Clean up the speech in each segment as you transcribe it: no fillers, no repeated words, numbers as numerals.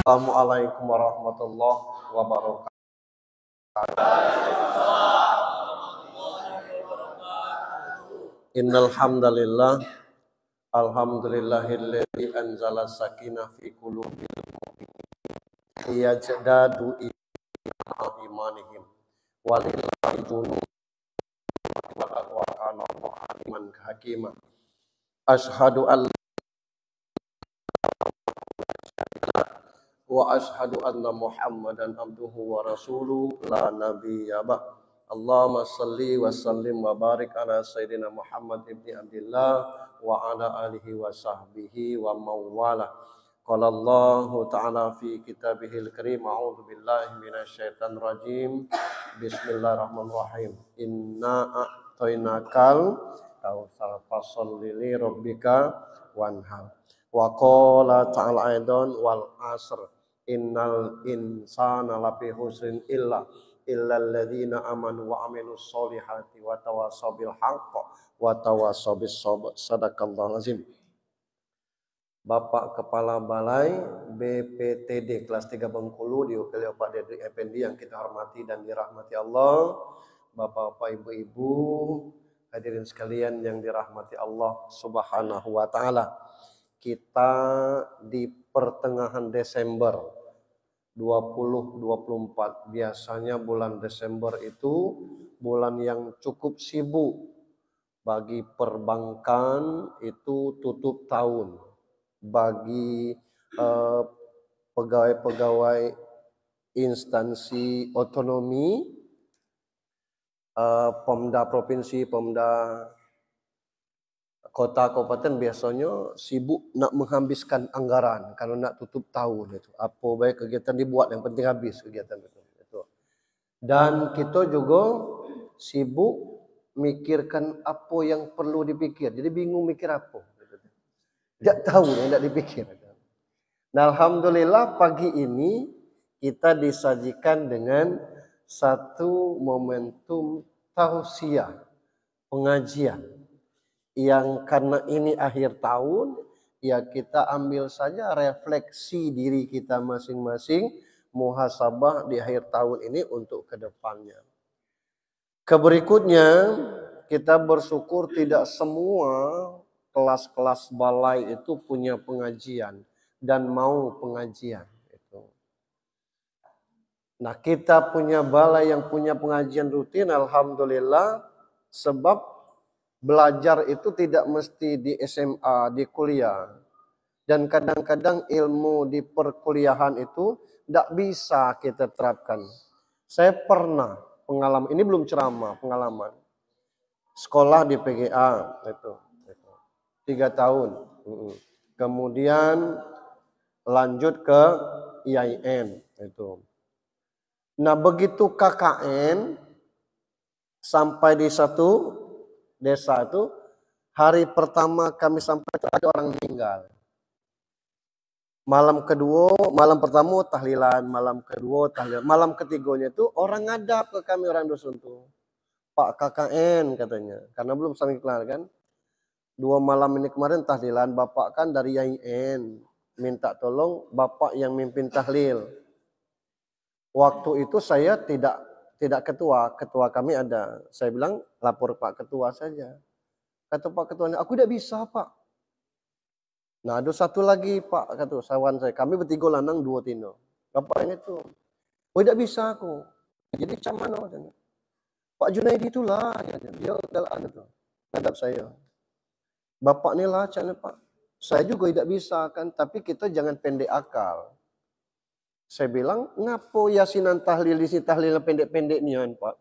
Assalamualaikum warahmatullahi wabarakatuh. Innal hamdalillah alhamdulillahilladzi anzala sakinah fi qulubil mu'minin yajdadu imanihim walillahi junudun wa kana aliman hakima. Asyhadu an wa asyhadu anna Muhammadan abduhu wa rasuluhu la nabiyya ba'd. Allahumma salli wa sallim wa barik ala sayyidina Muhammad ibni Abdillah wa ala alihi wa sahbihi wa mawala. Qala Allah ta'ala fi kitabihil karim, a'udzu billahi minasyaitonir rajim. Bismillahirrahmanirrahim. Inna a'tainakal kautsar fasholli li rabbika wanhar. Wa qala ta'ala aidan wal asr innal insana lafi husrin illal ladzina amanu wa amilus solihati wa tawassaw bil haqq wa tawassaw bis sabr. Sadaqallahul azim. Bapak Kepala Balai BPTD kelas 3 Bengkulu diwakili Pak Dedri Effendi yang kita hormati dan dirahmati Allah, Bapak-bapak, Ibu-ibu, hadirin sekalian yang dirahmati Allah Subhanahu wa taala. Kita di pertengahan Desember 2024. Biasanya bulan Desember itu bulan yang cukup sibuk bagi perbankan, itu tutup tahun. Bagi pegawai-pegawai instansi otonomi, Pemda provinsi, Pemda kota kabupaten biasanya sibuk nak menghabiskan anggaran kalau nak tutup tahun itu. Apa baik kegiatan dibuat, yang penting habis kegiatan itu. Dan kita juga sibuk mikirkan apa yang perlu dipikir. Jadi bingung mikir apa. Tak tahu yang nak dipikir. Nah, alhamdulillah pagi ini kita disajikan dengan satu momentum tausiah, pengajian, yang karena ini akhir tahun, ya kita ambil saja refleksi diri kita masing-masing, muhasabah di akhir tahun ini untuk kedepannya. Keberikutnya, kita bersyukur tidak semua kelas-kelas balai itu punya pengajian dan mau pengajian. Nah, kita punya balai yang punya pengajian rutin, alhamdulillah, sebab belajar itu tidak mesti di SMA, di kuliah. Dan kadang-kadang ilmu di perkuliahan itu tidak bisa kita terapkan. Saya pernah pengalaman, ini belum ceramah, pengalaman. Sekolah di PGA, itu 3 tahun. Kemudian lanjut ke IAIN. Itu. Nah, begitu KKN sampai di satu desa itu, hari pertama kami sampai itu ada orang meninggal. Malam pertama tahlilan, malam kedua tahlilan, malam ketiganya itu orang ngadap ke kami, orang dusun tuh. Pak KKN katanya, karena belum saling kenal kan. 2 malam ini kemarin tahlilan, bapak kan dari IAIN, minta tolong bapak yang mimpin tahlil. Waktu itu saya tidak ketua kami ada. Saya bilang lapor Pak Ketua saja. Kata Pak Ketuanya, aku tidak bisa Pak. Nah, ada satu lagi Pak, kata sawan saya. Kami bertiga lanang 2 tino. Bapak yang itu. Oh, tidak bisa aku. Jadi macam mana? Pak Junaidi itulah. Dia galak itu. Ngadap saya. Bapak ni lah macam Pak. Saya juga tidak bisa kan. Tapi kita jangan pendek akal. Saya bilang, ngapo yasinan tahlil di sini, tahlil pendek-pendek nian Pak.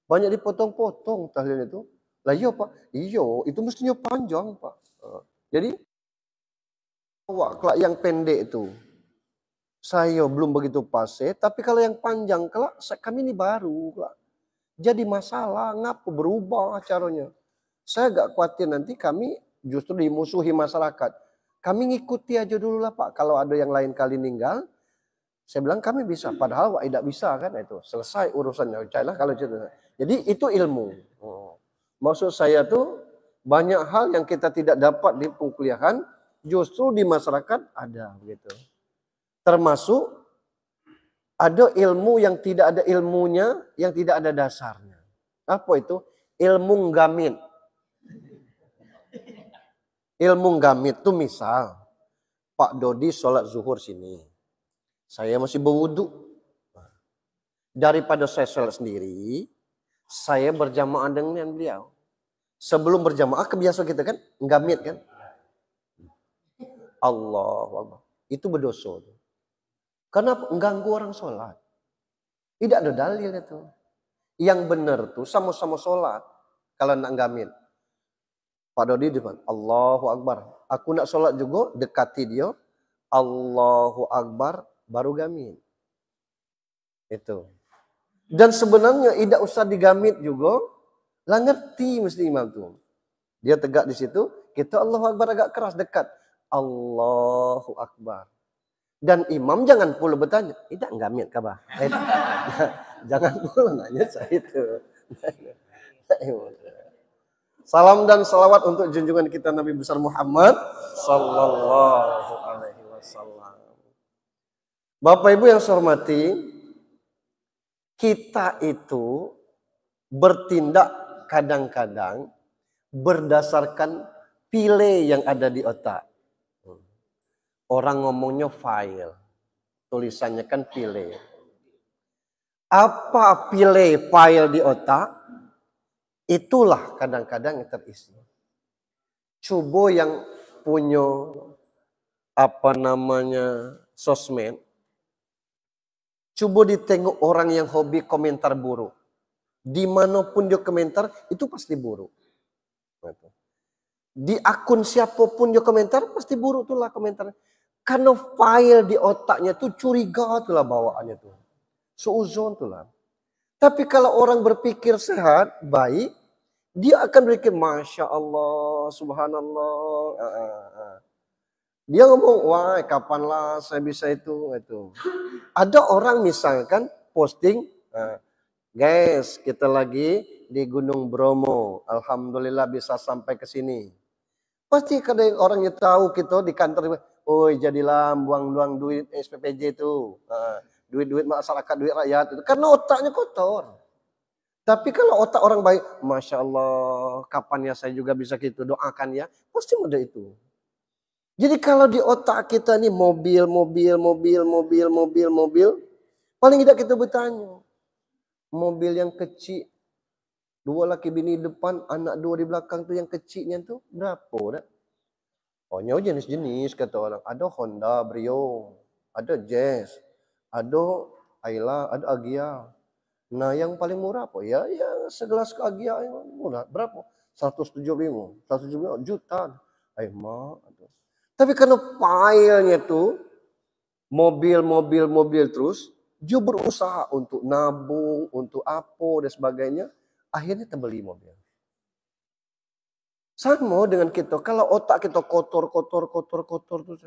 Banyak dipotong-potong tahlil itu. Lah iya Pak, iya itu mestinya panjang Pak. Jadi kelak yang pendek itu saya belum begitu pase, tapi kalau yang panjang kelak kami ini baru kelak. Jadi masalah, ngapa berubah caranya. Saya agak khawatir nanti kami justru dimusuhi masyarakat. Kami ngikuti aja dulu lah Pak. Kalau ada yang lain kali meninggal, saya bilang kami bisa, padahal tidak bisa kan, itu selesai urusannya. Kalau cerita. Jadi itu ilmu. Maksud saya tuh banyak hal yang kita tidak dapat di perkuliahan, justru di masyarakat ada gitu. Termasuk ada ilmu yang tidak ada ilmunya, yang tidak ada dasarnya. Apa itu? Ilmu nggamit. Ilmu nggamit itu misal, Pak Dodi sholat zuhur sini. Saya masih berwudu. Daripada saya sholat sendiri, saya berjamaah dengan beliau. Sebelum berjamaah, kebiasaan kita kan, nggamit kan. Allah. Itu berdosa. Karena mengganggu orang sholat. Tidak ada dalil itu. Yang benar tuh sama-sama sholat. Kalau nak nggamit. Pak Dodi di depan, Allahu Akbar. Aku nak sholat juga, dekati dia. Allahu Akbar, baru gamit. Itu. Dan sebenarnya tidak usah digamit juga. Lah ngerti mesti imam tuh. Dia tegak di situ, kita Allahu Akbar agak keras, dekat. Allahu Akbar. Dan imam jangan pula bertanya, tidak gamit kabar. Jangan pula nanya saya itu. Salam dan salawat untuk junjungan kita Nabi besar Muhammad sallallahu alaihi wasallam. Bapak Ibu yang saya hormati, kita itu bertindak kadang-kadang berdasarkan pile yang ada di otak. Orang ngomongnya file, tulisannya kan pile. Apa pile file di otak? Itulah kadang-kadang yang terisi. Coba yang punya sosmed, coba ditengok orang yang hobi komentar buruk. Dimanapun dia komentar, itu pasti buruk. Di akun siapapun dia komentar, pasti buruk itulah komentar. Karena file di otaknya tuh curiga itulah bawaannya tuh. Suuzon itulah. Tapi kalau orang berpikir sehat, baik, dia akan berpikir, Masya Allah, Subhanallah. Dia ngomong, wah kapanlah saya bisa itu. Ada orang misalkan posting, guys kita lagi di Gunung Bromo, Alhamdulillah bisa sampai ke sini. Pasti kadang orangnya tahu kita di kantor, jadilah buang-buang duit SPPJ itu. Duit-duit masyarakat, duit rakyat itu. Karena otaknya kotor. Tapi kalau otak orang baik, Masya Allah, kapan ya saya juga bisa gitu, doakan ya. Pasti ada itu. Jadi kalau di otak kita nih mobil. Paling tidak kita bertanya. Mobil yang kecil, 2 laki bini depan, anak 2 di belakang tuh yang kecilnya tuh berapa dah? Oh, jenis-jenis kata orang. Ada Honda Brio, ada Jazz, ada Ayla, ada Agia. Nah, yang paling murah apa? Ya segelas Agia yang murah. Berapa? 175 juta. Tapi karena filenya tuh mobil terus, dia berusaha untuk nabung, untuk apa dan sebagainya. Akhirnya terbeli mobil. Sama dengan kita. Kalau otak kita kotor tuh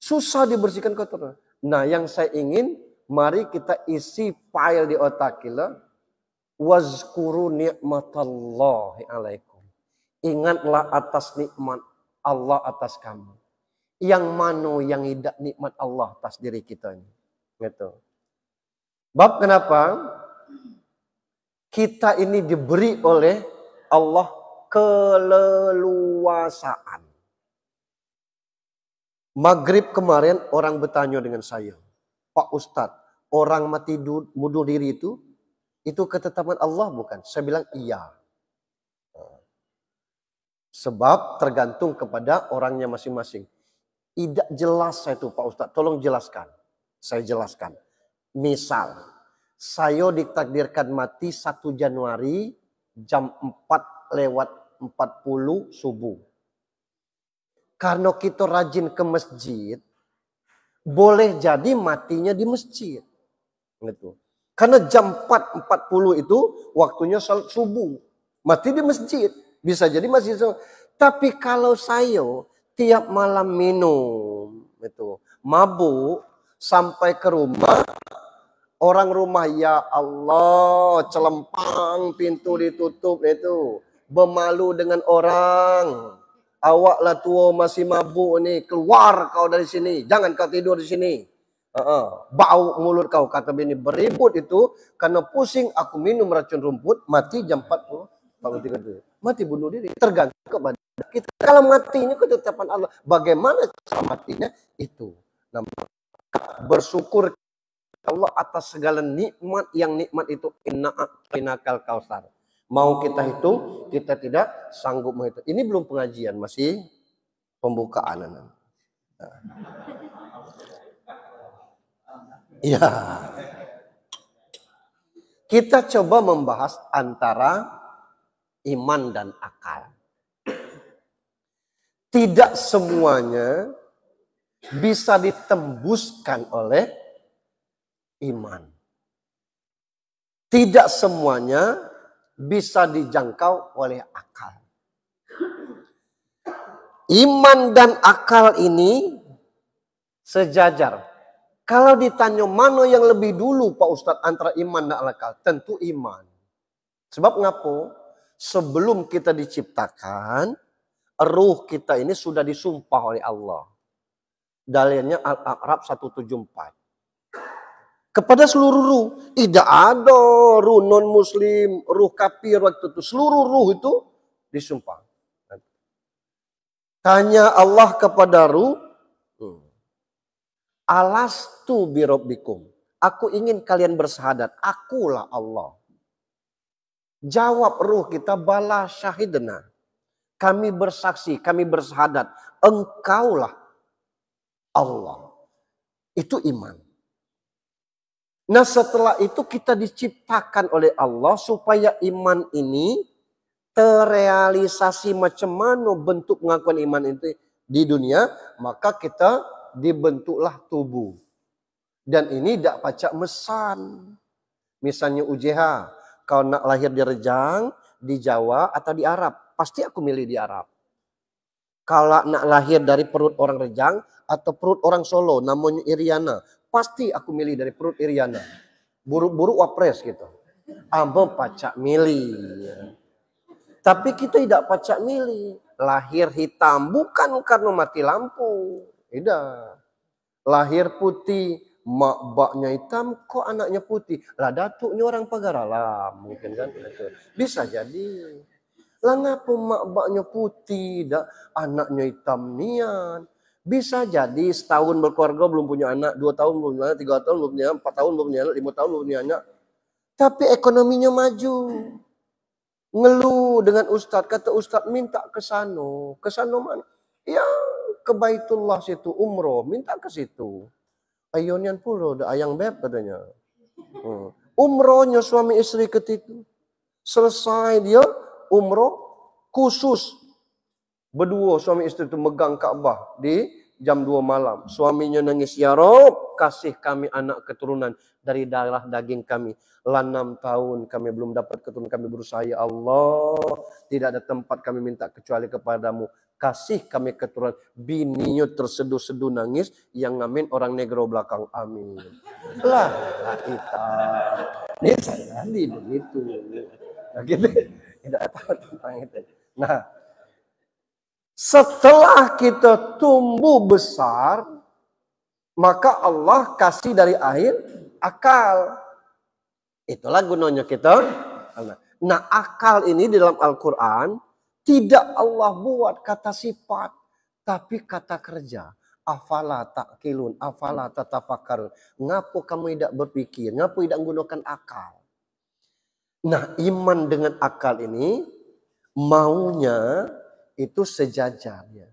susah dibersihkan kotor. Nah, yang saya ingin, mari kita isi file di otak kita. Wazkuru ni'matallahi alaikum. Ingatlah atas nikmat Allah atas kamu. Yang mana yang tidak nikmat Allah atas diri kita ini. Gitu. Bab kenapa? Kita ini diberi oleh Allah keleluasaan. Maghrib kemarin orang bertanya dengan saya, Pak Ustadz, orang mati bunuh diri itu ketetapan Allah bukan? Saya bilang iya. Sebab tergantung kepada orangnya masing-masing. Tidak jelas saya itu Pak Ustadz, tolong jelaskan. Saya jelaskan. Misal, saya ditakdirkan mati 1 Januari jam 4:40 subuh. Karena kita rajin ke masjid, boleh jadi matinya di masjid. Gitu. Karena jam 4:40 itu waktunya salat subuh. Mati di masjid. Bisa jadi masjid. Tapi kalau saya tiap malam minum, mabuk, sampai ke rumah, orang rumah, ya Allah, celempang, pintu ditutup itu. Bermalu dengan orang. awaklah tua masih mabuk nih, keluar kau dari sini, jangan kau tidur di sini. Bau mulut kau, kata bini. Beribut itu karena pusing, aku minum racun rumput, mati jam 40. Mati bunuh diri, tergantung kepada kita. Kalau matinya ketetapan Allah, bagaimana cara matinya itu. Nah, bersyukur Allah atas segala nikmat, yang nikmat itu innakal kausar. Mau kita hitung, kita tidak sanggup menghitung. Ini belum pengajian, masih pembukaan. Ya. Kita coba membahas antara iman dan akal. Tidak semuanya bisa ditembuskan oleh iman. Tidak semuanya bisa dijangkau oleh akal. Iman dan akal ini sejajar. Kalau ditanya mana yang lebih dulu Pak Ustadz antara iman dan akal, tentu iman. Sebab ngapo? Sebelum kita diciptakan, ruh kita ini sudah disumpah oleh Allah. Dalilnya Al-A'raf 174. Kepada seluruh ruh, tidak ada ruh non-muslim, ruh kafir waktu itu. Seluruh ruh itu disumpah. Tanya Allah kepada ruh, alastu birabbikum. Aku ingin kalian bersahadat, akulah Allah. Jawab ruh kita, bala syahidna. Kami bersaksi, kami bersahadat, engkaulah Allah. Itu iman. Nah setelah itu kita diciptakan oleh Allah supaya iman ini terrealisasi macam mana bentuk pengakuan iman itu di dunia, maka kita dibentuklah tubuh. Dan ini tidak pacak mesan. Misalnya UJH, kau nak lahir di Rejang, di Jawa atau di Arab, pasti aku milih di Arab. Kalau nak lahir dari perut orang Rejang atau perut orang Solo, namanya Iriana, pasti aku milih dari perut Iriana. Buru-buru wapres gitu. Abang pacak milih. Tapi kita tidak pacak milih. Lahir hitam bukan karena mati lampu. Tidak. Lahir putih, mak baknya hitam, kok anaknya putih? Lah datuknya orang Pagaralam, mungkin kan? Bisa jadi. Lah ngapa mak baknya putih, anaknya hitam nian? Bisa jadi setahun berkeluarga belum punya anak, 2 tahun belum punya anak, 3 tahun belum punya anak, 4 tahun belum punya anak, 5 tahun belum punya anak. Tapi ekonominya maju. Ngeluh dengan ustadz, kata ustadz minta ke sana. Ke sana mana? Ya ke Baitullah situ, umroh, minta ke situ. Ayonian pula, ada ayang beb katanya. Umrohnya suami istri ketika selesai dia umroh khusus. Berdua suami istri itu megang Ka'bah di jam 2 malam. Suaminya nangis, ya Rob, kasih kami anak keturunan dari darah daging kami. Lah 6 tahun kami belum dapat keturunan, kami berusaha, ya Allah. Tidak ada tempat kami minta kecuali kepadamu. Kasih kami keturunan. Bininya terseduh-seduh nangis, yang ngamin orang negro belakang, amin. Lah kita. Ini saya begitu. Nah, gitu. Tidak tahu tentang itu. Nah, setelah kita tumbuh besar, maka Allah kasih dari akhir akal. Itulah gunanya kita. Nah, akal ini di dalam Al-Quran tidak Allah buat kata sifat, tapi kata kerja. Afala ta'qilun, afala tatafakkarun. Ngapo kamu tidak berpikir, ngapo tidak menggunakan akal. Nah, iman dengan akal ini maunya itu sejajar. Ya.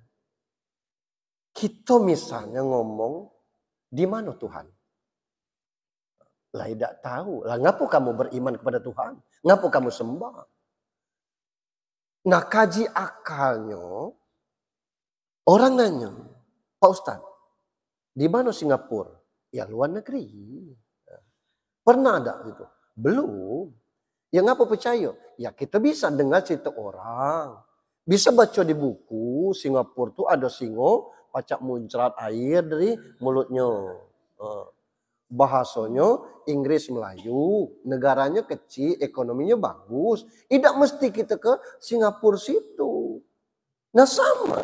Kita misalnya ngomong, di mana Tuhan? Lah tidak tahu. Lah ngapo kamu beriman kepada Tuhan? Ngapo kamu sembah? Nah kaji akalnya, orang nanya, Pak Ustadz, di mana Singapura? Ya luar negeri. Pernah ada gitu? Belum. Ya ngapa percaya? Ya kita bisa dengar cerita orang. Bisa baca di buku, Singapura tuh ada singo, pacak muncrat air dari mulutnya. Bahasanya Inggris Melayu, negaranya kecil, ekonominya bagus. Tidak mesti kita ke Singapura situ. Nah sama.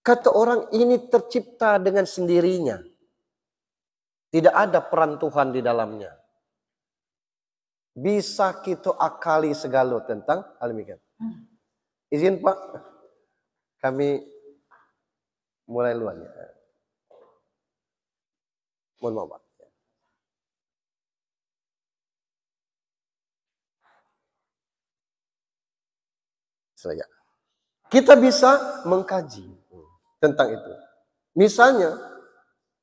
Kata orang ini tercipta dengan sendirinya. Tidak ada peran Tuhan di dalamnya. Bisa kita akali segala tentang hal demikian. Izin Pak, kami mulai luar ya. Mohon maaf Pak. Selesai. Kita bisa mengkaji tentang itu. Misalnya,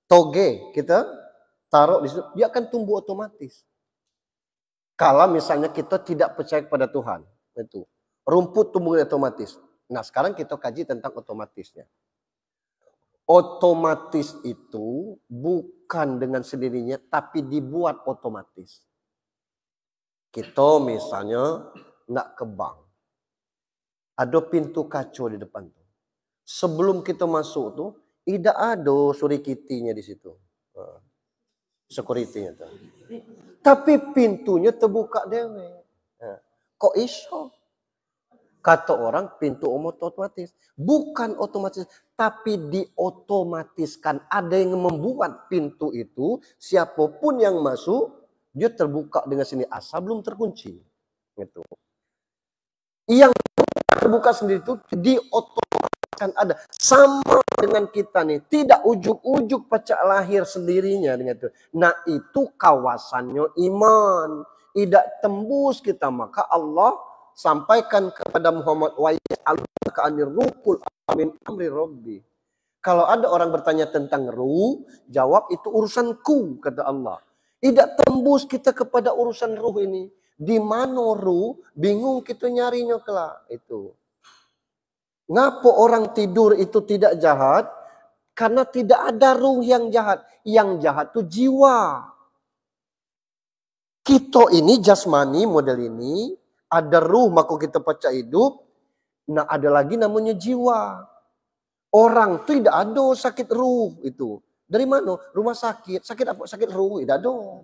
toge kita taruh di situ, dia akan tumbuh otomatis. Kalau misalnya kita tidak percaya kepada Tuhan, itu rumput tumbuh otomatis. Nah, sekarang kita kaji tentang otomatisnya. Otomatis itu bukan dengan sendirinya, tapi dibuat otomatis. Kita misalnya nak ke bank, ada pintu kaca di depan tuh. Sebelum kita masuk tuh, tidak ada surikitinya di situ. Security-nya tuh. Tapi pintunya terbuka dewe. Kok iso? Kata orang pintu otomatis. Bukan otomatis, tapi diotomatiskan. Ada yang membuat pintu itu, siapapun yang masuk, dia terbuka dengan sini asal belum terkunci. Gitu. Yang terbuka sendiri itu diotomatiskan ada. Sama dengan kita nih, tidak ujuk-ujuk pecah lahir sendirinya dengan itu. Nah itu kawasannya iman. Tidak tembus kita, maka Allah sampaikan kepada Muhammad wa ya'alunaka 'anir ruhul amin amri rabbi. Kalau ada orang bertanya tentang ruh, jawab itu urusanku, kata Allah. Tidak tembus kita kepada urusan ruh ini. Di mana ruh, bingung kita nyarinya kelak. Itu. Ngapa orang tidur itu tidak jahat? Karena tidak ada ruh yang jahat. Yang jahat itu jiwa. Kita ini jasmani model ini, ada ruh maka kita pecah hidup. Nah ada lagi namanya jiwa. Orang tidak ada sakit ruh itu. Dari mana? Rumah sakit. Sakit apa? Sakit ruh. Tidak ada.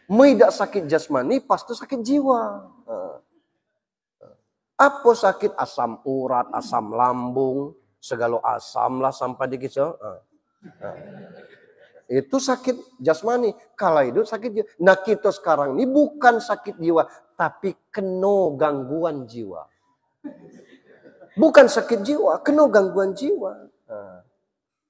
Tidak sakit jasmani, pasti sakit jiwa. Apa sakit? Asam urat, asam lambung, segala asam lah sampai di kisah. Itu sakit jasmani. Kalau itu sakit jiwa. Nah kita sekarang ini bukan sakit jiwa, tapi kena gangguan jiwa. Bukan sakit jiwa, kena gangguan jiwa.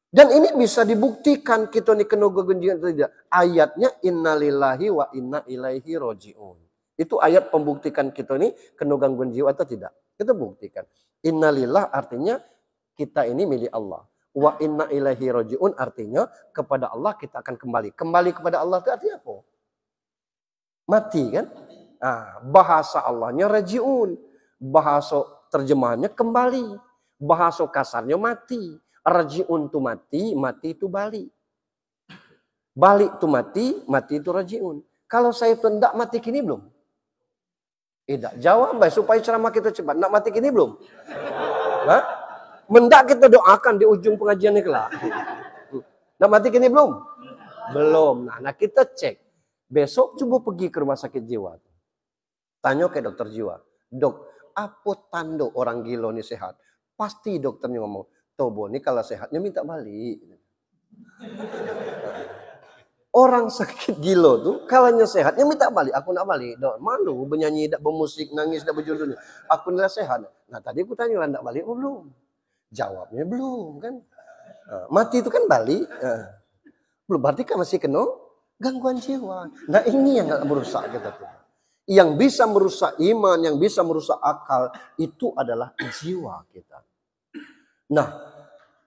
Dan ini bisa dibuktikan kita ini kena gangguan jiwa atau tidak. Ayatnya innalillahi wa inna ilaihi roji'un. Itu ayat pembuktikan kita ini kena gangguan jiwa atau tidak. Kita buktikan. Innalillah artinya kita ini milik Allah. Wa inna ilaihi roji'un artinya kepada Allah kita akan kembali. Kembali kepada Allah itu artinya apa? Mati kan? Nah, bahasa Allahnya raji'un. Bahasa terjemahannya kembali. Bahasa kasarnya mati. Raji'un itu mati, mati itu balik. Balik itu mati itu raji'un. Kalau saya itu tidak mati kini belum? Tidak. Jawab baik supaya ceramah kita cepat. Nak mati kini belum? Hah? Mendak kita doakan di ujung pengajian ini kelak. Nak mati kini belum? Belum. Nah kita cek. Besok coba pergi ke rumah sakit jiwa. Tanya ke dokter jiwa. Dok, apa tanda orang gila ini sehat? Pasti dokternya ngomong, Tobo ini kalau sehatnya minta balik. Orang sakit gila tuh, kalanya sehatnya minta balik. Aku nak balik. Dok, malu bernyanyi, tak bermusik, nangis, tak berjudulnya. Aku nak sehat. Nah tadi aku tanya, nak balik apa belum? Jawabnya belum kan. Mati itu kan balik. Belum, berarti kan masih kena gangguan jiwa. Nah ini yang merusak kita tuh. Yang bisa merusak iman, yang bisa merusak akal, itu adalah jiwa kita. Nah,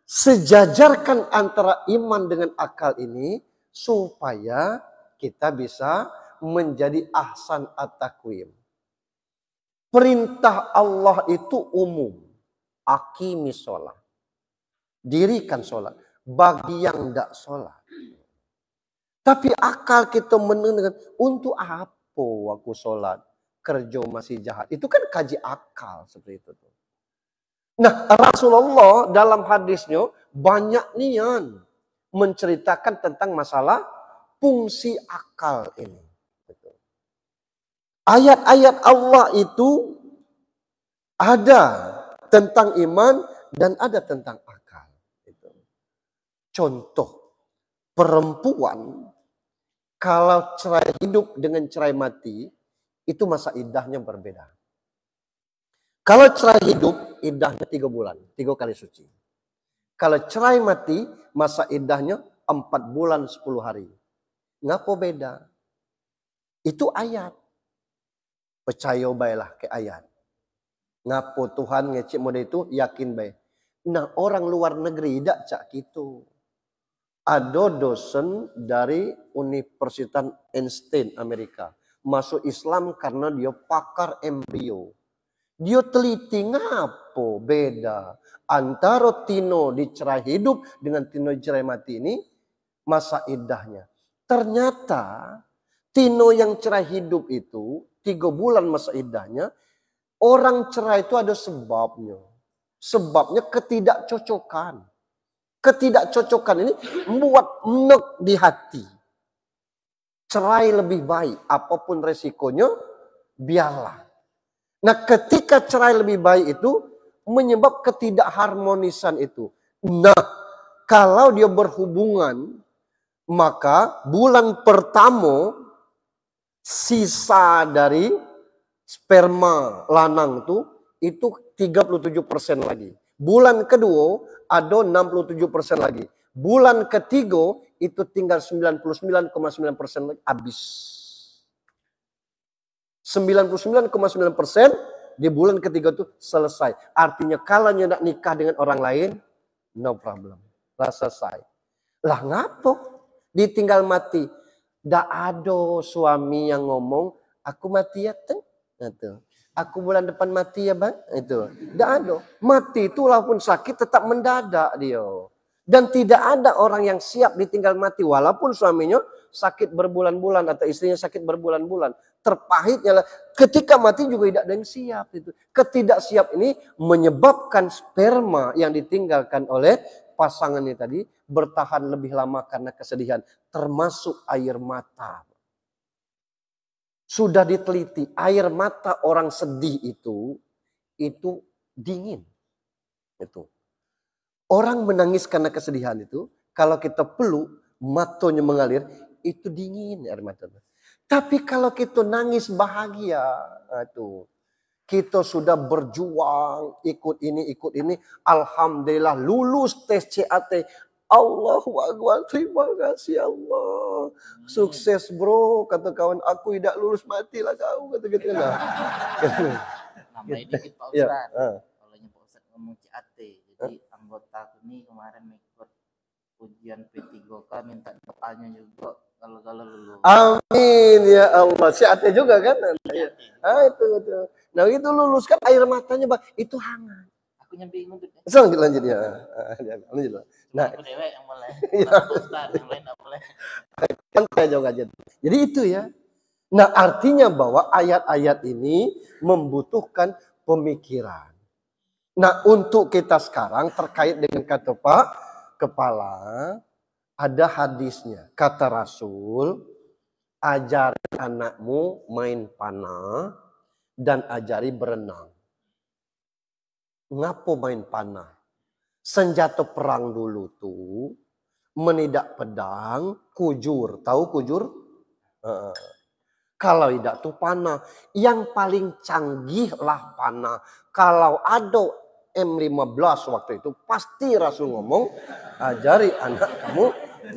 sejajarkan antara iman dengan akal ini, supaya kita bisa menjadi ahsan at-taqwim. Perintah Allah itu umum. Aqimis sholat. Dirikan sholat. Bagi yang tidak sholat. Tapi akal kita mendengar, untuk apa aku sholat? Kerja masih jahat. Itu kan kaji akal seperti itu. Nah, Rasulullah dalam hadisnya banyak nian menceritakan tentang masalah fungsi akal ini. Ayat-ayat Allah itu ada tentang iman dan ada tentang akal. Contoh, perempuan kalau cerai hidup dengan cerai mati, itu masa iddahnya berbeda. Kalau cerai hidup, iddahnya 3 bulan, 3 kali suci. Kalau cerai mati, masa iddahnya 4 bulan 10 hari. Ngapa beda? Itu ayat. Percaya baiklah ke ayat. Ngapa Tuhan ngecek mode itu, yakin baik. Nah, orang luar negeri tidak cak gitu. Ada dosen dari Universitas Einstein Amerika masuk Islam karena dia pakar embrio. Dia teliti ngapo beda antara tino dicerai hidup dengan tino dicerai mati ini masa iddahnya. Ternyata tino yang cerai hidup itu 3 bulan masa iddahnya, orang cerai itu ada sebabnya. Sebabnya ketidakcocokan. Ketidakcocokan ini membuat nek di hati. Cerai lebih baik, apapun resikonya, biarlah. Nah, ketika cerai lebih baik itu menyebab ketidakharmonisan itu. Nah, kalau dia berhubungan, maka bulan pertama sisa dari sperma lanang itu 37% lagi. Bulan kedua ada 67% lagi. Bulan ketiga itu tinggal 99,9% lagi habis. 99,9% di bulan ketiga itu selesai. Artinya kalau nyedak nikah dengan orang lain, no problem. Lah selesai. Lah ngapo? Ditinggal mati. Dak ada suami yang ngomong, aku mati ya teng. Gitu. Aku bulan depan mati ya bang. Itu. Dak ada. Mati itu walaupun sakit tetap mendadak dia. Dan tidak ada orang yang siap ditinggal mati walaupun suaminya sakit berbulan-bulan atau istrinya sakit berbulan-bulan. Terpahitnya lah ketika mati juga tidak ada yang siap itu. Ketidaksiap ini menyebabkan sperma yang ditinggalkan oleh pasangan ini tadi bertahan lebih lama karena kesedihan, termasuk air mata. Sudah diteliti, air mata orang sedih itu dingin. Itu. Orang menangis karena kesedihan itu, kalau kita peluk, matanya mengalir, itu dingin air matanya. Tapi kalau kita nangis bahagia, itu kita sudah berjuang, ikut ini, alhamdulillah lulus tes CAT. Allahu Akbar, terima kasih Allah. Sukses bro, kata kawan aku tidak lulus matilah kau, kata gitu lah. Nambahin dikit Pak Ustadz. Kalau Pak Ustadz ngomong CAT, jadi anggota aku nih kemarin ikut ujian P3K minta doanya juga kalau lulus. Amin ya Allah. CAT juga kan? Itu. Nah itu lulus kan air matanya bang, itu hangat. Aku yang bingung tuh. Lanjut ya. Lanjut. Nah, aku dewe yang boleh. Ustaz, yang lain enggak boleh. Kan saya jawab aja. Jadi itu ya. Nah, artinya bahwa ayat-ayat ini membutuhkan pemikiran. Nah, untuk kita sekarang terkait dengan kata Pak Kepala, ada hadisnya. Kata Rasul, ajari anakmu main panah dan ajari berenang. Ngapo main panah? Senjata perang dulu tuh menidak pedang, kujur. Tahu kujur? Kalau tidak tuh panah. Yang paling canggih lah panah. Kalau ada M15 waktu itu pasti Rasul ngomong, ajari anak kamu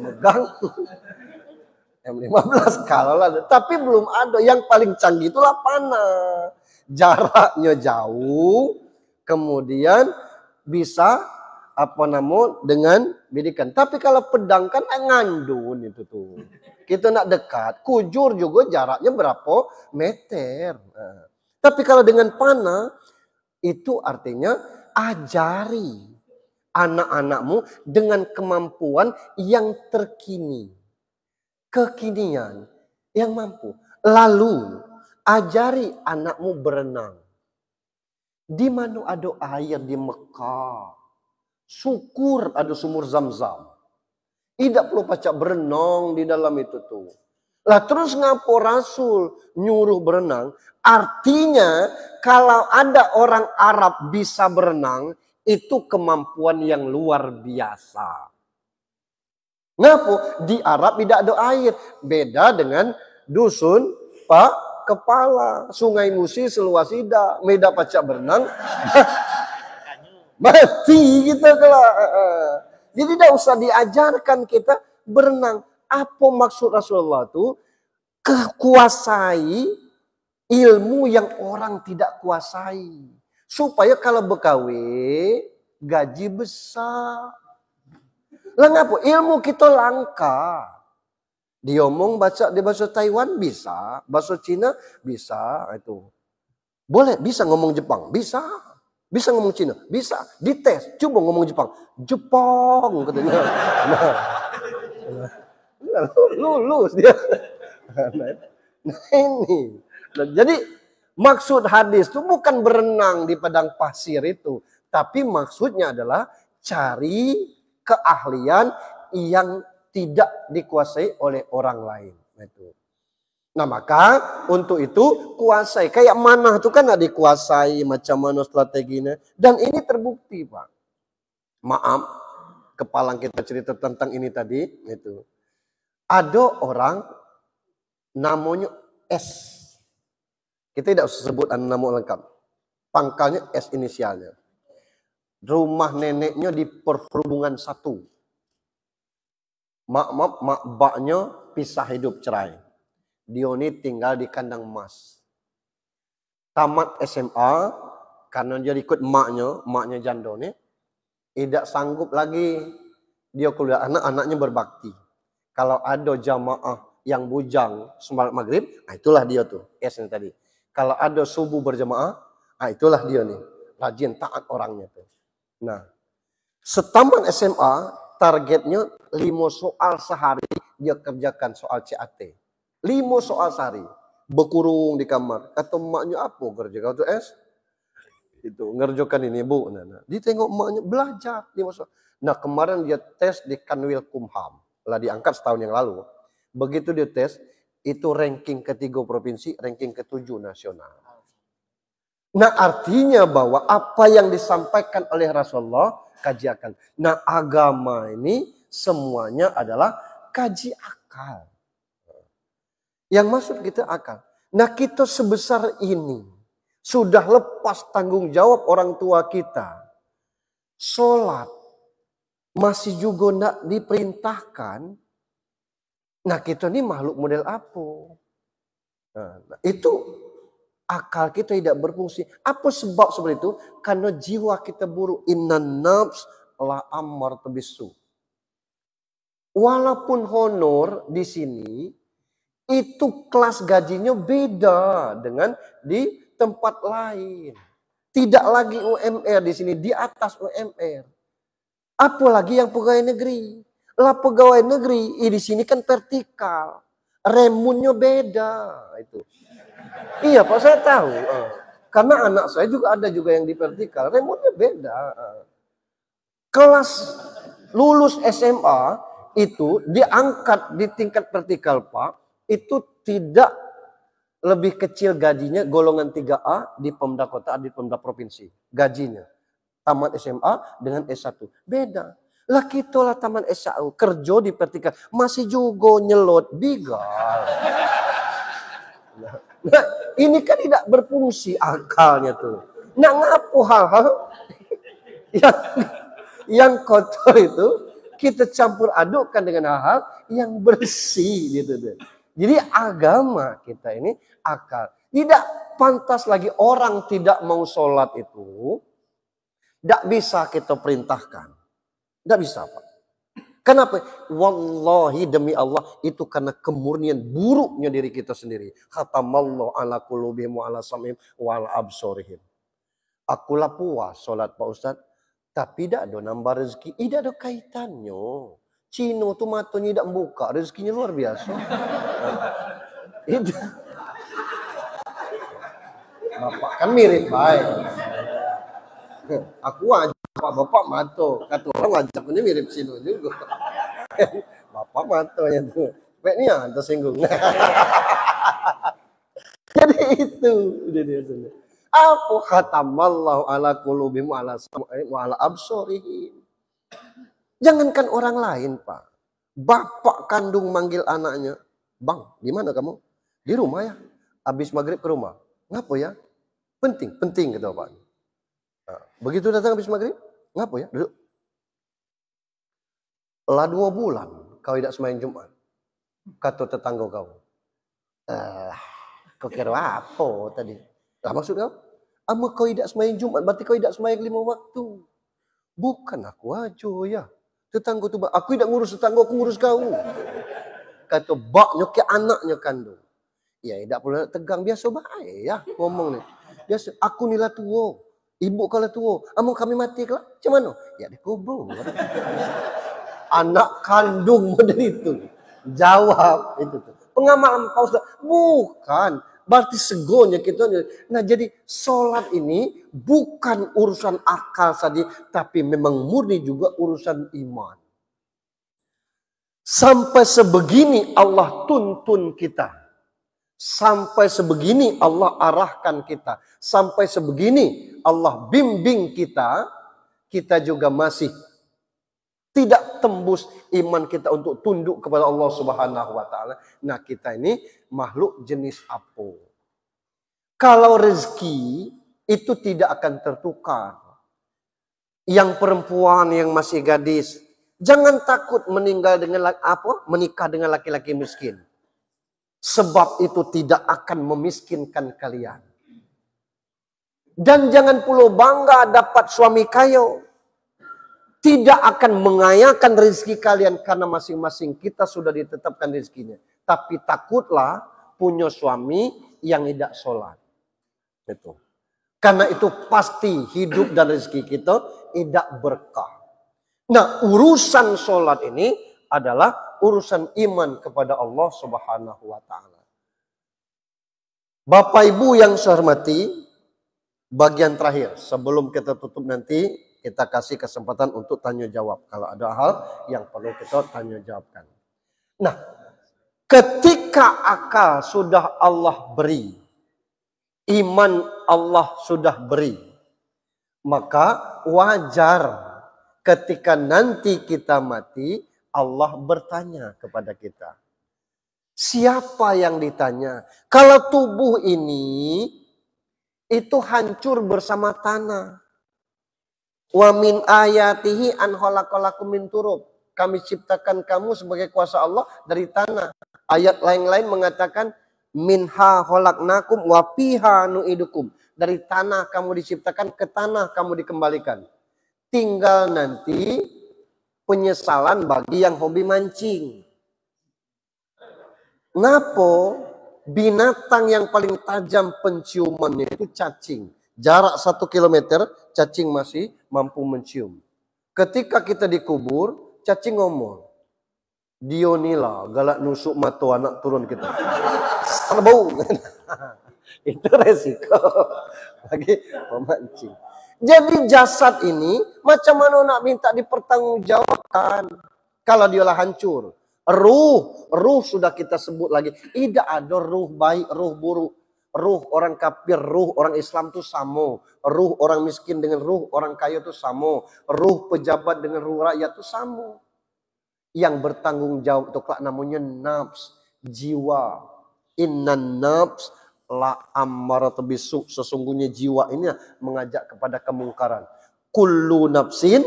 megang M15 kalau ada. Tapi belum ada. Yang paling canggih itulah panah. Jaraknya jauh, kemudian bisa dengan bidikan. Tapi kalau pedang kan ngandun itu tuh. Kita nak dekat, kujur juga jaraknya berapa meter. Nah. Tapi kalau dengan panah itu artinya ajari anak-anakmu dengan kemampuan yang terkini. Kekinian yang mampu. Lalu ajari anakmu berenang. Di mana ada air di Mekah? Syukur ada sumur Zam-Zam. Tidak perlu pacak berenang di dalam itu tuh. Lah terus ngapo Rasul nyuruh berenang? Artinya kalau ada orang Arab bisa berenang, itu kemampuan yang luar biasa. Ngapa? Di Arab tidak ada air. Beda dengan dusun Pak Kepala. Sungai Musi seluas tidak. Meda pacak berenang. Mati kita kalau. Jadi tidak usah diajarkan kita berenang. Apa maksud Rasulullah itu? Kuasai ilmu yang orang tidak kuasai. Supaya kalau berkawin, gaji besar. Lah ngapa? Ilmu kita langka. Diomong baca di bahasa Taiwan bisa, bahasa Cina bisa itu. Boleh, bisa ngomong Jepang, bisa. Bisa ngomong Cina, bisa. Dites, coba ngomong Jepang. Jepang katanya. Nah, lulus dia. Nah ini. Nah, jadi maksud hadis itu bukan berenang di padang pasir itu, tapi maksudnya adalah cari keahlian yang tidak dikuasai oleh orang lain. Nah maka untuk itu kuasai. Kayak mana itu kan ada dikuasai macam mana strateginya. Dan ini terbukti Pak. Maaf, kepala kita cerita tentang ini tadi. Itu. Ada orang namanya S. Kita tidak usah sebut nama lengkap. Pangkalnya S inisialnya. Rumah neneknya di Perhubungan 1. Mak baknya pisah hidup cerai. Dia ini tinggal di kandang emas. Tamat SMA, karena dia ikut maknya janda nih, tidak sanggup lagi dia kuliah. Anak-anaknya berbakti. Kalau ada jamaah yang bujang semalam maghrib, itulah dia tuh, S ini tadi. Kalau ada subuh berjamaah, itulah dia nih, rajin taat orangnya tuh. Nah, setamat SMA, targetnya 5 soal sehari dia kerjakan soal CAT. 5 soal sehari. Berkurung di kamar. Kata emaknya apa kerja kau tuh S? Itu ngerjakan ini Bu. Nah. Dia tengok emaknya belajar 5 soal. Nah kemarin dia tes di Kanwil Kumham. Lah diangkat setahun yang lalu. Begitu dia tes, itu ranking ke-3 provinsi, ranking ke-7 nasional. Nah artinya bahwa apa yang disampaikan oleh Rasulullah kajiakan. Nah agama ini semuanya adalah kaji akal. Yang masuk kita akal. Nah kita sebesar ini sudah lepas tanggung jawab orang tua kita. Sholat masih juga tidak diperintahkan. Nah kita ini makhluk model apa? Nah, itu akal kita tidak berfungsi. Apa sebab seperti itu? Karena jiwa kita buruk. Innan nafs la ammaratu bisu. Walaupun honor di sini itu kelas gajinya beda dengan di tempat lain. Tidak lagi UMR di sini, di atas UMR. Apalagi yang pegawai negeri. Lah pegawai negeri di sini kan vertikal. Remunnya beda itu. Iya Pak, saya tahu. Karena anak saya juga ada juga yang di vertikal, remunnya beda. Kelas lulus SMA itu diangkat di tingkat vertikal Pak. Itu tidak lebih kecil gajinya golongan 3A di Pemda Kota, di Pemda Provinsi. Gajinya. Tamat SMA dengan S1. Beda. Lah kita lah tamat S1. Kerja di vertikal. Masih juga nyelot. Bigal. Nah, ini kan tidak berfungsi akalnya tuh. Nah ngapu hal-hal yang kotor itu kita campur adukkan dengan hal-hal yang bersih gitu tuh. Jadi agama kita ini akal. Tidak pantas lagi orang tidak mau sholat itu. Tidak bisa kita perintahkan. Tidak bisa Pak. Kenapa? Wallahi demi Allah itu karena kemurnian buruknya diri kita sendiri. Khatamallahu ala qulubihim wa ala sam'ihim wa ala absorihim. Akulah puas sholat Pak Ustaz. Tapi tidak ada nambah rezeki. Tidak ada kaitannya. Cino tuh matanya tidak buka, rezekinya luar biasa. Itu. Bapak kan mirip baik. Aku aja bapak mato, kata orang ngajak ini mirip Cino juga. Bapak matonya tuh, peknya tersinggung. Jadi itu. Apa khatamallahu ala qulubihim wa ala sam'ihim wa ala absarihim. Jangankan orang lain, Pak. Bapak kandung manggil anaknya, "Bang, di mana kamu?" "Di rumah ya. Habis maghrib ke rumah." "Ngapa ya?" Penting kata Pak. Nah, begitu datang habis maghrib, "Ngapa ya?" "Duduk." "Lah 2 bulan kau tidak sembahyang Jumat." Kata tetangga kau. Kau kira apa tadi? Lah maksud kau? "Ama kau tidak sembahyang Jumat, berarti kau tidak sembahyang 5 waktu." "Bukan aku aja ya. Tetangga tu, aku tidak ngurus tetangga, aku ngurus kau." Kata baknya ke anaknya kandung. Ya tidak perlu tegang, biasa baik ya ngomong ni. Biasa, "Aku ni lah tua. Ibu kau lah tua. Amu kami mati ke lah? Macam mana?" "Ya dikubur." Anak kandung model itu. Jawab itu tuh. Pengamalan Pak Ustaz. Bukan. Berarti segonya kita. Nah jadi sholat ini bukan urusan akal saja, tapi memang murni juga urusan iman. Sampai sebegini Allah tuntun kita. Sampai sebegini Allah arahkan kita. Sampai sebegini Allah bimbing kita. Kita juga masih tidak tembus iman kita untuk tunduk kepada Allah Subhanahu wa taala. Nah, kita ini makhluk jenis apa? Kalau rezeki itu tidak akan tertukar. Yang perempuan yang masih gadis, jangan takut menikah dengan laki-laki miskin. Sebab itu tidak akan memiskinkan kalian. Dan jangan pula bangga dapat suami kaya. Tidak akan mengayakan rezeki kalian karena masing-masing kita sudah ditetapkan rezekinya. Tapi takutlah punya suami yang tidak sholat. Itu. Karena itu pasti hidup dan rezeki kita tidak berkah. Nah, urusan sholat ini adalah urusan iman kepada Allah Subhanahu wa taala. Bapak Ibu yang saya hormati, bagian terakhir sebelum kita tutup nanti kita kasih kesempatan untuk tanya jawab. Kalau ada hal yang perlu kita tanya jawabkan. Nah, ketika akal sudah Allah beri, iman Allah sudah beri, maka wajar ketika nanti kita mati, Allah bertanya kepada kita. Siapa yang ditanya? Kalau tubuh ini itu hancur bersama tanah. Wa min ayatihi an khalaqalakum min turab. Kami ciptakan kamu sebagai kuasa Allah dari tanah. Ayat lain-lain mengatakan minha khalaqnakum wa fiha nu'idukum. Dari tanah kamu diciptakan, ke tanah kamu dikembalikan. Tinggal nanti penyesalan bagi yang hobi mancing. Ngapo binatang yang paling tajam penciumannya itu cacing. Jarak 1 kilometer, cacing masih mampu mencium. Ketika kita dikubur, cacing ngomong, "Dionila, galak nusuk mata anak turun kita." Serbau. Itu resiko bagi pemancing. Jadi jasad ini, macam mana nak minta dipertanggungjawabkan kalau dialah hancur. Ruh sudah kita sebut lagi. Tidak ada ruh baik, ruh buruk. Ruh orang kafir, ruh orang Islam itu sama. Ruh orang miskin dengan ruh orang kaya itu sama. Ruh pejabat dengan ruh rakyat itu sama. Yang bertanggung jawab itu kelak namanya nafs, jiwa. Innan nafs la ammaratu bisu. Sesungguhnya jiwa ini mengajak kepada kemungkaran. Kullu nafsin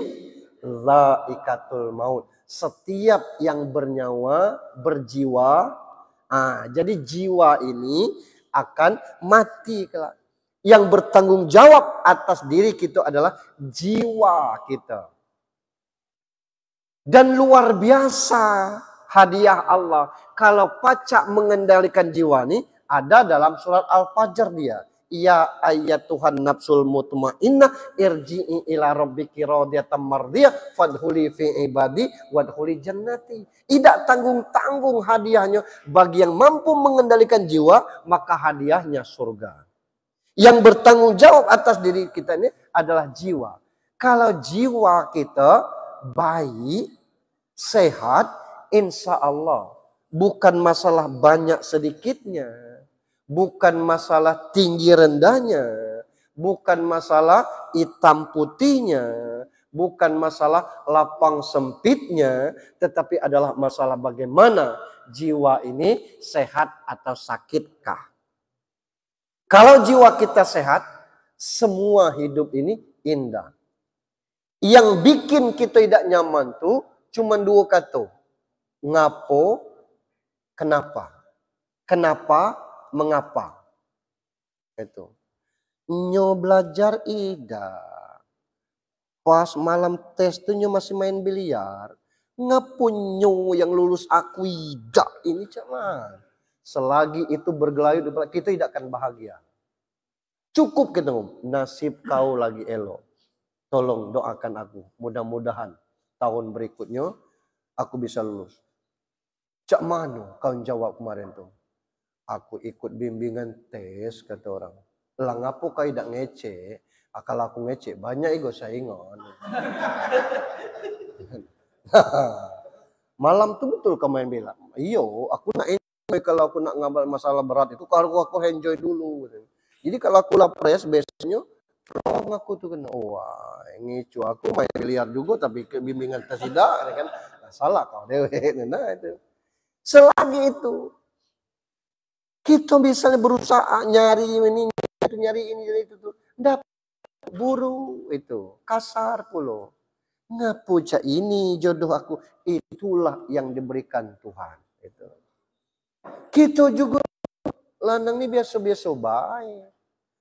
dha'iqatul maut. Setiap yang bernyawa, berjiwa. Jadi jiwa ini akan mati kelak. Yang bertanggung jawab atas diri kita adalah jiwa kita. Dan luar biasa hadiah Allah. Kalau pacak mengendalikan jiwa ini ada dalam surat Al-Fajr dia. Ya ayyatuhan nafsul mutmainnah irji'i ila rabbiki radiyatan mardiyah fadkhuli fi ibadi wadkhuli jannati. Tidak tanggung-tanggung hadiahnya bagi yang mampu mengendalikan jiwa, maka hadiahnya surga. Yang bertanggung jawab atas diri kita ini adalah jiwa. Kalau jiwa kita baik, sehat, insya Allah bukan masalah banyak sedikitnya. Bukan masalah tinggi rendahnya. bukan masalah hitam putihnya, bukan masalah lapang sempitnya, tetapi adalah masalah bagaimana jiwa ini sehat atau sakitkah. Kalau jiwa kita sehat, semua hidup ini indah. Yang bikin kita tidak nyaman tuh cuma dua kata. Ngapo, kenapa. Kenapa, mengapa. Itu. Nyo belajar ida. Pas malam tes tuh nyo masih main biliar. Ngapo nyo yang lulus aku ida. Ini cuman. Selagi itu bergelayut, kita tidak akan bahagia. Cukup kita ngomong, nasib kau lagi elok. Tolong doakan aku. Mudah-mudahan tahun berikutnya aku bisa lulus. Cak mano kau jawab kemarin tuh? Aku ikut bimbingan tes, kata orang. Lah ngapo kau tidak ngece? Akal aku ngece, banyak ego saingan. Malam tuh betul kau main bilang. Iyo, aku nak enjoy kalau aku nak ngambil masalah berat itu. Kalau aku enjoy dulu. Jadi kalau aku lapres besoknya, aku tuh kena, wah ngicu aku main biliar juga tapi ke bimbingan tes tidak, kan? Nah, salah kau dewe. Nah itu. Selagi itu kita misalnya berusaha nyari ini itu tuh dapat buru itu kasar pulo. Ngapu cak ini jodoh aku, itulah yang diberikan Tuhan itu. Kita juga lanang ini biasa-biasa baik.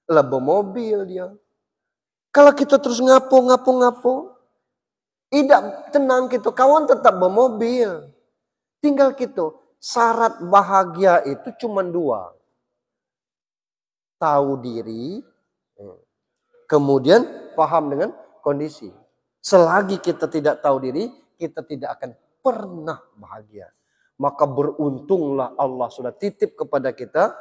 Lebo mobil dia. Kalau kita terus ngapo, tidak tenang kita, kawan tetap bermobil. Tinggal kita, syarat bahagia itu cuma dua. Tahu diri, kemudian paham dengan kondisi. Selagi kita tidak tahu diri, kita tidak akan pernah bahagia. Maka beruntunglah Allah sudah titip kepada kita,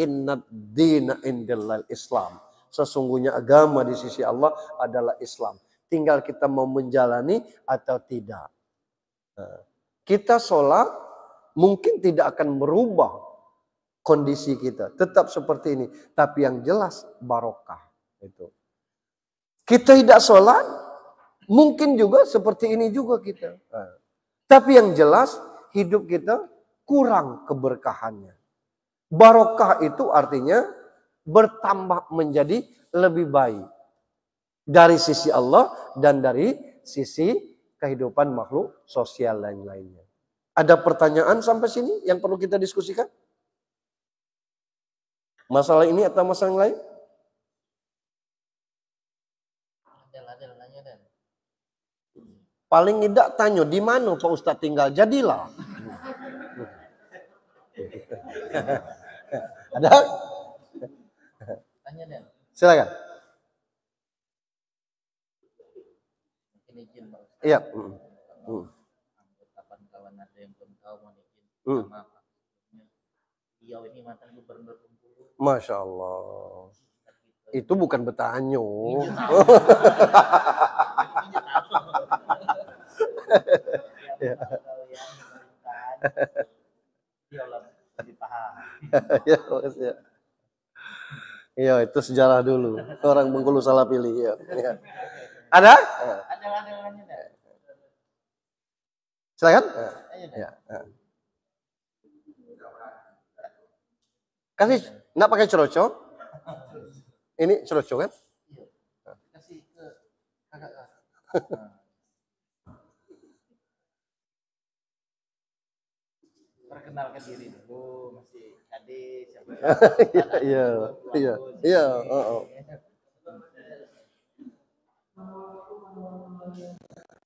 innad dina indallahil Islam. Sesungguhnya agama di sisi Allah adalah Islam. Tinggal kita mau menjalani atau tidak. Nah, kita sholat mungkin tidak akan merubah kondisi kita. Tetap seperti ini. Tapi yang jelas barokah. Itu. Kita tidak sholat mungkin juga seperti ini juga kita. Nah, tapi yang jelas hidup kita kurang keberkahannya. Barokah itu artinya bertambah menjadi lebih baik dari sisi Allah dan dari sisi kehidupan makhluk sosial lain-lainnya. Ada pertanyaan sampai sini yang perlu kita diskusikan? Masalah ini atau masalah yang lain? Paling tidak tanya di mana Pak Ustadz tinggal, jadilah. Ada? Tanya deh. Silakan. Mungkin izin Pak Ustadz. Iya. Kawan-kawan ada yang belum tahu mau izin sama Pak. Beliau ini mantan gubernur Bengkulu. Masya Allah. Itu bukan bertanya. Iya, itu sejarah dulu. Orang Bengkulu salah pilih. Ya. Ada? Ada. Silakan. Ya. Kasih, nggak pakai ceroco? Ini ceroco kan? Iya. Kasih ke kakak. Perkenalkan diri dulu, masih adik siapa? Iya.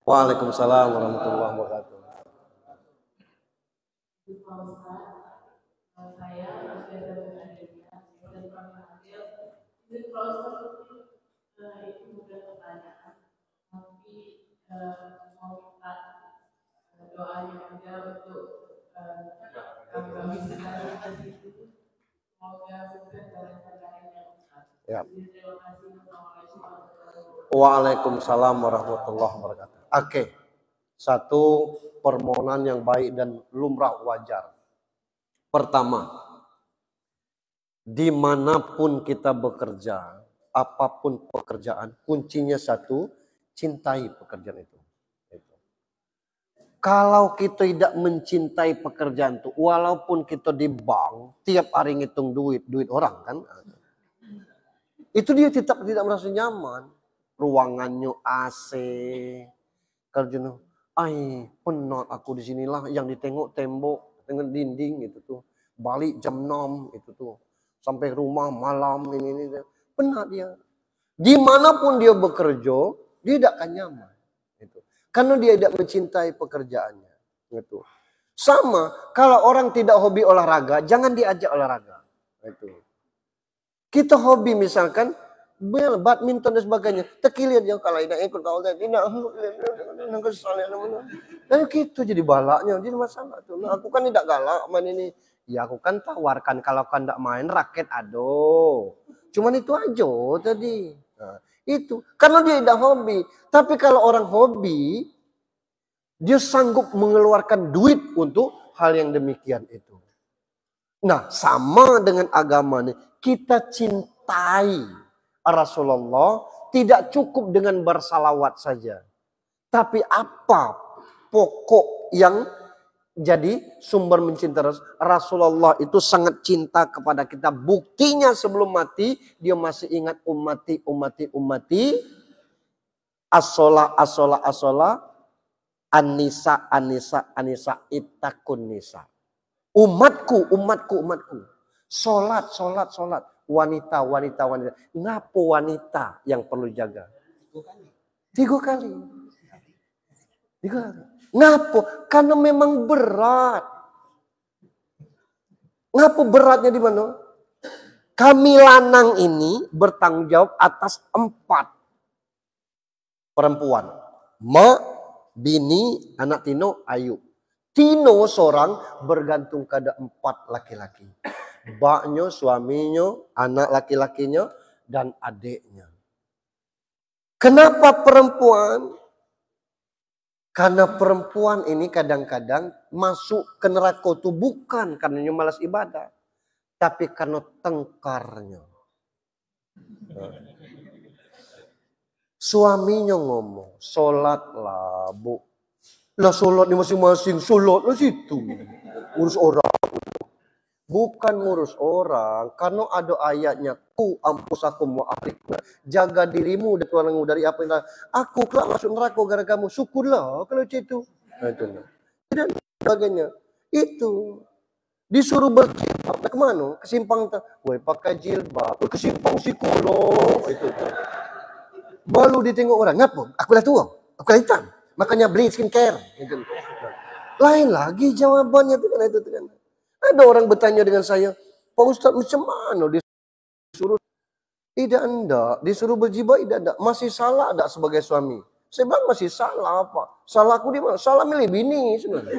Waalaikumsalam warahmatullahi wabarakatuh. Doanya juga untuk kami semoga sukses dalam perjalanannya. Ya. Terima kasih. Waalaikumsalam warahmatullahi wabarakatuh. Oke. Satu permohonan yang baik dan lumrah wajar. Pertama, dimanapun kita bekerja, apapun pekerjaan, kuncinya satu, cintai pekerjaan itu. Kalau kita tidak mencintai pekerjaan itu, walaupun kita di bank, tiap hari ngitung duit orang kan, itu dia tetap tidak merasa nyaman. Ruangannya AC, kerjanya, penat aku di sinilah, yang ditengok tembok, tengok dinding itu tuh, balik jam 6 itu tuh, sampai rumah malam ini, penat dia. Dimanapun dia bekerja, dia tidak akan nyaman. Gitu. Karena dia tidak mencintai pekerjaannya. Gitu. Sama, kalau orang tidak hobi olahraga, jangan diajak olahraga. Gitu. Kita hobi misalkan, badminton dan sebagainya. Tekilir yang kalau tidak ikut, kalau tidak, gitu jadi balaknya, jadi masalah tuh. Nah, aku kan tidak galak main ini. Ya aku kan tawarkan kalau kan tidak main raket aduh. Cuman itu aja tadi. Nah, itu karena dia tidak hobi. Tapi kalau orang hobi, dia sanggup mengeluarkan duit untuk hal yang demikian itu. Nah, sama dengan agama nih. Kita cintai Rasulullah tidak cukup dengan bersalawat saja. Tapi apa pokok yang jadi sumber mencintai Rasulullah itu sangat cinta kepada kita. Buktinya sebelum mati dia masih ingat ummati. As-sholah An-nisa ittaqun nisa. Umatku. Sholat. Wanita. Ngapa wanita yang perlu jaga? 3 kali. Ngapa? Karena memang berat. Ngapa beratnya di mana? Kami lanang ini bertanggung jawab atas 4 perempuan. Mak, bini, anak Tino, Ayu. Tino seorang bergantung kepada 4 laki-laki. Baknya, suaminya, anak laki-lakinya, dan adiknya. Kenapa perempuan? Karena perempuan ini kadang-kadang masuk ke neraka itu bukan karena dia malas ibadah. Tapi karena tengkarnya. Suaminya ngomong, sholatlah bu. Lah sholat di masing-masing, sholat lah situ. Urus orang. Bukan ngurus orang. Karena ada ayatnya. Ku ampusakum wa ahlikum. Jaga dirimu dan dari apa yang aku kelak masuk neraka gara-gara kamu. Syukurlah kalau itu. Nah, itu. Dan sebagainya. Itu. Disuruh berjilbab. Kemana? Kesimpang. Woi pakai jilbab. Kesimpang psikolog. Itu. Baru ditengok orang. Ngapa? Aku lah tua. Aku lah hitam. Makanya beli skincare. Itu. Lain lagi jawabannya. Itu kan. Ada orang bertanya dengan saya, Pak Ustadz macam mana disuruh? Tidak enggak, disuruh berjibah tidak enggak. Masih salah enggak sebagai suami? Saya bilang masih salah apa? Salahku di mana? Salah milih bini sebenarnya.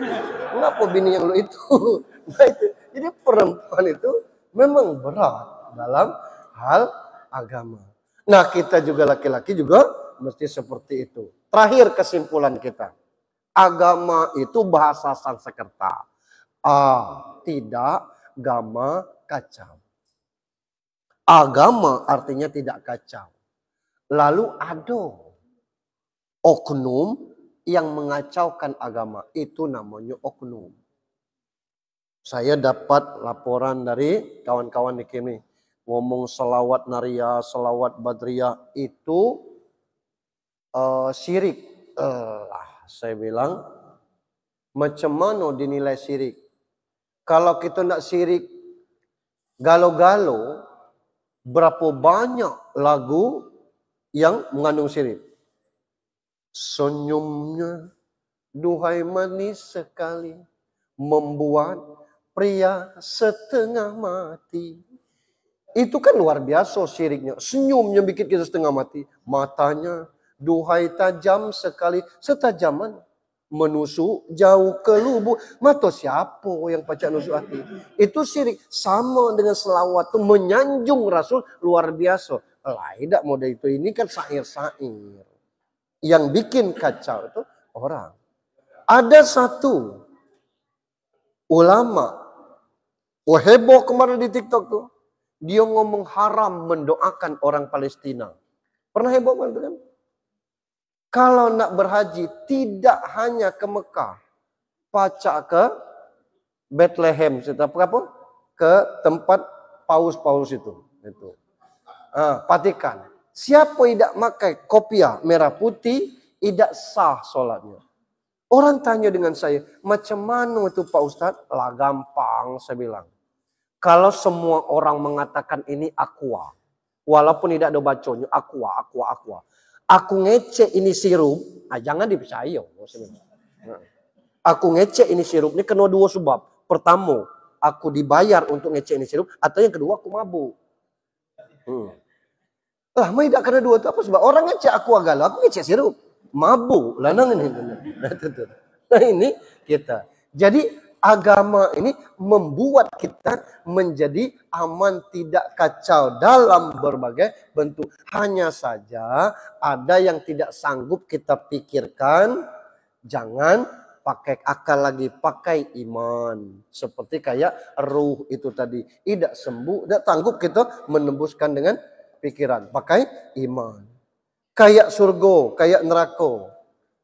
Kenapa bini yang lu itu? Nah, itu. Jadi perempuan itu memang berat dalam hal agama. Nah kita juga laki-laki juga mesti seperti itu. Terakhir kesimpulan kita. Agama itu bahasa Sanskerta. Tidak, gama, kacau. Agama artinya tidak kacau. Lalu ada oknum yang mengacaukan agama. Itu namanya oknum. Saya dapat laporan dari kawan-kawan di KIMI. Ngomong selawat Naria, selawat Badriyah itu syirik. Saya bilang, macam mana dinilai syirik? Kalau kita nak syirik galau-galau, berapa banyak lagu yang mengandung syirik? Senyumnya, duhai manis sekali, membuat pria setengah mati. Itu kan luar biasa syiriknya. Senyumnya bikin kita setengah mati. Matanya, duhai tajam sekali, setajaman menusuk jauh ke lubuk. Mata siapa yang pacak nusuk hati? Itu syirik. Sama dengan selawat itu menyanjung Rasul luar biasa. Lain tak model itu. Ini kan syair-syair. Yang bikin kacau itu orang. Ada satu ulama. Heboh kemarin di TikTok tuh. Dia ngomong haram mendoakan orang Palestina. Pernah heboh kan itu kan? Kalau nak berhaji tidak hanya ke Mekah, pacak ke Bethlehem, apa? Ke tempat paus-paus itu. Patikan. Siapa tidak pakai kopiah merah putih, tidak sah sholatnya. Orang tanya dengan saya, macam mana itu Pak Ustadz? Lah gampang, saya bilang. Kalau semua orang mengatakan ini aqua, walaupun tidak ada bacanya, aqua. Aku ngecek ini sirup, jangan dipercaya. Aku ngecek ini sirup, ini kena dua sebab. Pertama, aku dibayar untuk ngecek ini sirup, atau yang kedua aku mabuk. Lah, tidak kena dua itu apa sebab? Orang ngecek aqua galau, aku ngecek sirup. Mabuk, lanang ini. Nah ini kita. Jadi agama ini membuat kita menjadi aman, tidak kacau dalam berbagai bentuk. Hanya saja ada yang tidak sanggup kita pikirkan, jangan pakai akal lagi, pakai iman. Seperti kayak ruh itu tadi, tidak sembuh, tidak sanggup kita menembuskan dengan pikiran, pakai iman. Kayak surga, kayak neraka.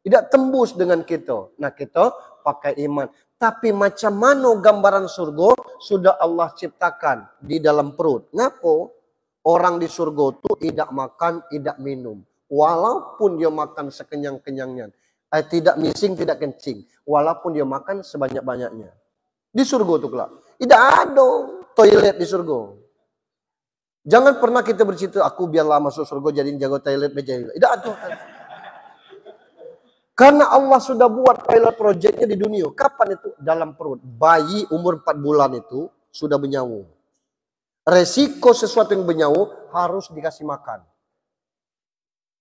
Tidak tembus dengan kita. Nah kita pakai iman. Tapi macam mana gambaran surga sudah Allah ciptakan di dalam perut. Ngapa? Orang di surga itu tidak makan, tidak minum. Walaupun dia makan sekenyang-kenyangnya. Tidak mising, tidak kencing. Walaupun dia makan sebanyak-banyaknya. Di surga itu kelak. Tidak ada toilet di surga. Jangan pernah kita bercerita, aku biarlah masuk surga jadi jago toilet meja. Tidak ada. Karena Allah sudah buat pilot projectnya di dunia. Kapan itu? Dalam perut. Bayi umur 4 bulan itu sudah bernyawa. Resiko sesuatu yang bernyawa harus dikasih makan.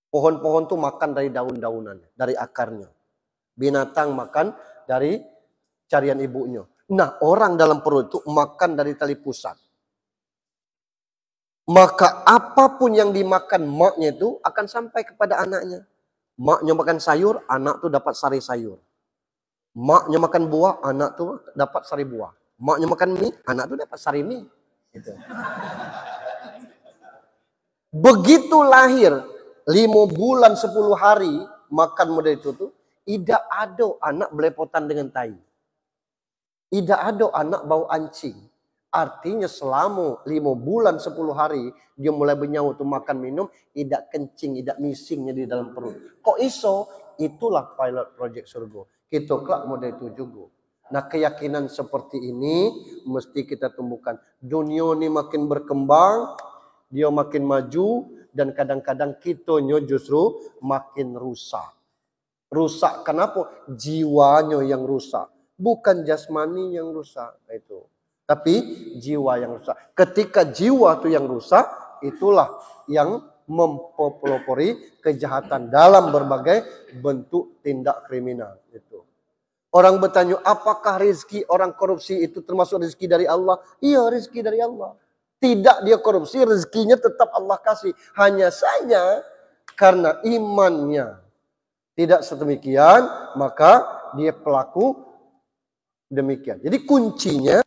Pohon-pohon itu makan dari daun-daunan, dari akarnya. Binatang makan dari carian ibunya. Nah, orang dalam perut itu makan dari tali pusat. Maka apapun yang dimakan maknya itu akan sampai kepada anaknya. Maknya makan sayur, anak tuh dapat sari sayur. Maknya makan buah, anak tuh dapat sari buah. Maknya makan mie, anak tuh dapat sari mie. Gitu. Begitu lahir, 5 bulan 10 hari makan model itu tuh, tidak ada anak belepotan dengan tai. Tidak ada anak bau ancing. Artinya selama 5 bulan 10 hari dia mulai bernyawa tuh makan minum, tidak kencing, tidak misingnya di dalam perut. Kok iso? Itulah pilot project surga. Kita kelak model itu juga. Nah keyakinan seperti ini mesti kita tumbuhkan. Dunia ini makin berkembang, dia makin maju, dan kadang-kadang kitanya justru makin rusak. Rusak kenapa? Jiwanya yang rusak. Bukan jasmani yang rusak. Itu. Tapi jiwa yang rusak. Ketika jiwa itu yang rusak, itulah yang mempelopori kejahatan dalam berbagai bentuk tindak kriminal. Itu. Orang bertanya, apakah rezeki orang korupsi itu termasuk rezeki dari Allah? Iya, rezeki dari Allah. Tidak dia korupsi, rezekinya tetap Allah kasih. Hanya saja karena imannya tidak sedemikian, maka dia pelaku demikian. Jadi kuncinya,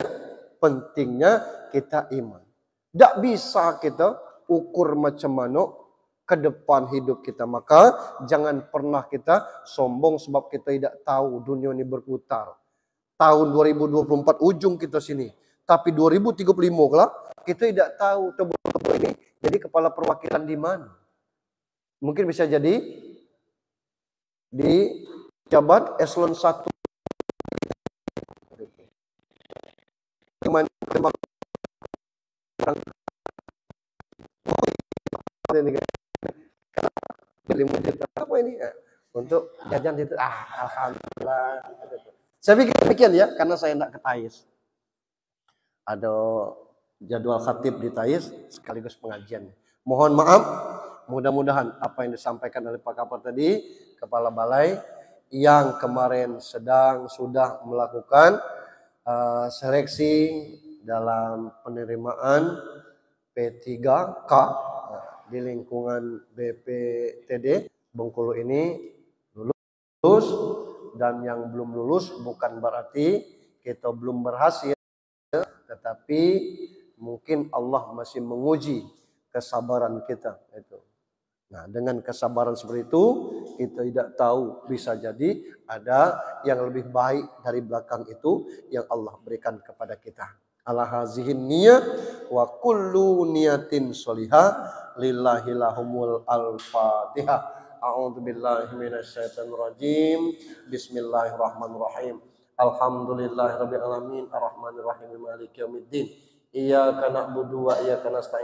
pentingnya kita iman. Tidak bisa kita ukur macam mana ke depan hidup kita. Maka jangan pernah kita sombong sebab kita tidak tahu dunia ini berputar. Tahun 2024 ujung kita sini. Tapi 2035 kelak kita tidak tahu tebel-tebel ini jadi kepala perwakilan di mana. Mungkin bisa jadi di jabat eselon 1. Apa ini? Untuk jajan itu. Alhamdulillah. Saya pikir demikian ya, karena saya tidak ke Taiz. Ada jadwal khatib di Taiz sekaligus pengajian. Mohon maaf, mudah-mudahan apa yang disampaikan oleh Pak Kapolres tadi, Kepala Balai yang kemarin sudah melakukan seleksi dalam penerimaan P3K di lingkungan BPTD Bengkulu ini lulus, dan yang belum lulus bukan berarti kita belum berhasil, tetapi Mungkin Allah masih menguji kesabaran kita itu. Nah, dengan kesabaran seperti itu, kita tidak tahu, bisa jadi ada yang lebih baik dari belakang itu yang Allah berikan kepada kita. Ala hazihin niyat wa kullu niyatin sholihah lillahi lahumul al-fatihah. A'udzubillahi minasyaitonir rajim. Bismillahirrahmanirrahim. Alhamdulillahirabbil alamin arrahmanirrahim maliki yaumiddin. Iyyaka na'budu wa iyyaka nasta'in.